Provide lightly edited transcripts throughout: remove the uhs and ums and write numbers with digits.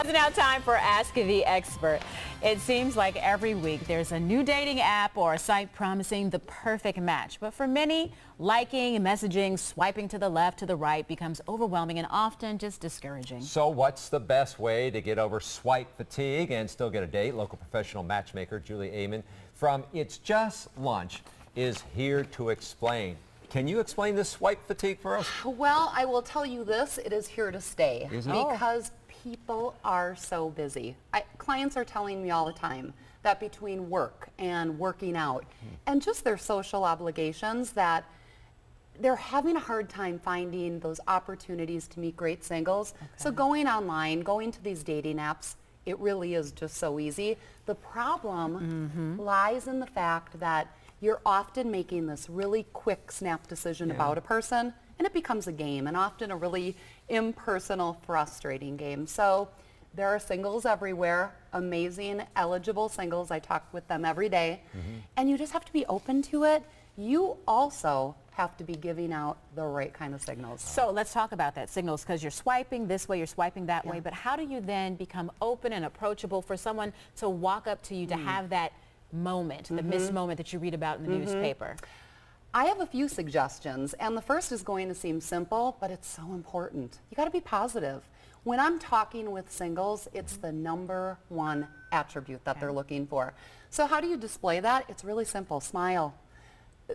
It's now time for Ask the Expert. It seems like every week there's a new dating app or a site promising the perfect match. But for many, liking, messaging, swiping to the left, to the right becomes overwhelming and often just discouraging. So what's the best way to get over swipe fatigue and still get a date? Local professional matchmaker Julie Amon from It's Just Lunch is here to explain. Can you explain this swipe fatigue for us? Well, I will tell you this, it is here to stay. Is it? Because people are so busy. Clients are telling me all the time that between work and working out and just their social obligations that they're having a hard time finding those opportunities to meet great singles. Okay. So going online, going to these dating apps, it really is just so easy. The problem lies in the fact that you're often making this really quick snap decision about a person, and it becomes a game, and often a really impersonal, frustrating game. So there are singles everywhere, amazing, eligible singles. I talk with them every day, and you just have to be open to it. You also have to be giving out the right kind of signals. So let's talk about that, signals, because you're swiping this way, you're swiping that way, but how do you then become open and approachable for someone to walk up to you to have that moment, the missed moment that you read about in the newspaper? I have a few suggestions, and the first is going to seem simple, but it's so important. You got to be positive. When I'm talking with singles, it's the number one attribute that they're looking for. So how do you display that? It's really simple. Smile.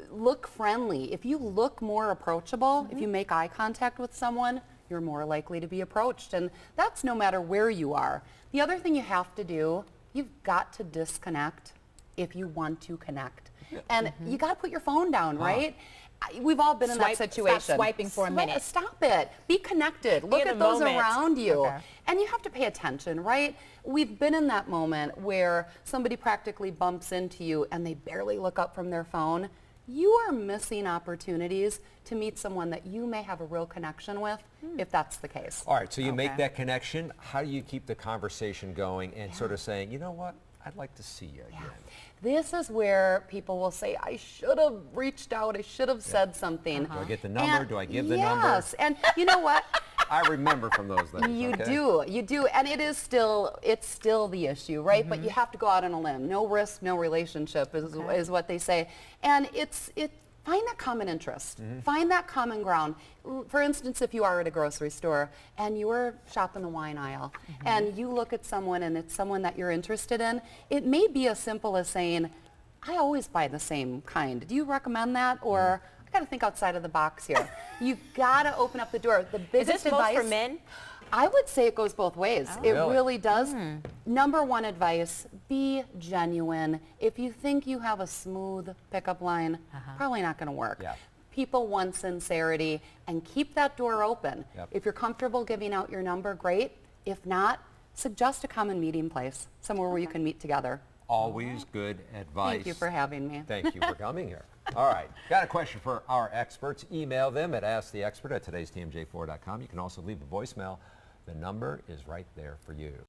Look friendly. If you look more approachable, if you make eye contact with someone, you're more likely to be approached, and that's no matter where you are. The other thing you have to do, you've got to disconnect if you want to connect. And you got to put your phone down, right? We've all been in that situation. Stop swiping for a minute. Stop it. Be connected. Look at those around you. Okay. And you have to pay attention, right? We've been in that moment where somebody practically bumps into you and they barely look up from their phone. You are missing opportunities to meet someone that you may have a real connection with, if that's the case. All right, so you make that connection. How do you keep the conversation going and sort of saying, you know what, I'd like to see you again? This is where people will say, I should have reached out, I should have said something. Do I get the number? Do I give the number? Yes, and you know what? I remember from those days. You do, and it's still the issue, right? But you have to go out on a limb. No risk, no relationship is what they say. And find that common interest. Find that common ground. For instance, if you are at a grocery store and you are shopping the wine aisle and you look at someone and it's someone that you're interested in, it may be as simple as saying, I always buy the same kind. Do you recommend that? Or I got to think outside of the box here. You've got to open up the door. The biggest Is this advice both for men? I would say it goes both ways. Oh. It really does. Number one advice, be genuine. If you think you have a smooth pickup line, probably not going to work. People want sincerity, and keep that door open. If you're comfortable giving out your number, great. If not, suggest a common meeting place, somewhere where you can meet together. Always good advice. Thank you for having me. Thank you for coming here. All right. Got a question for our experts? Email them at asktheexpert@today'stmj4.com. You can also leave a voicemail. The number is right there for you.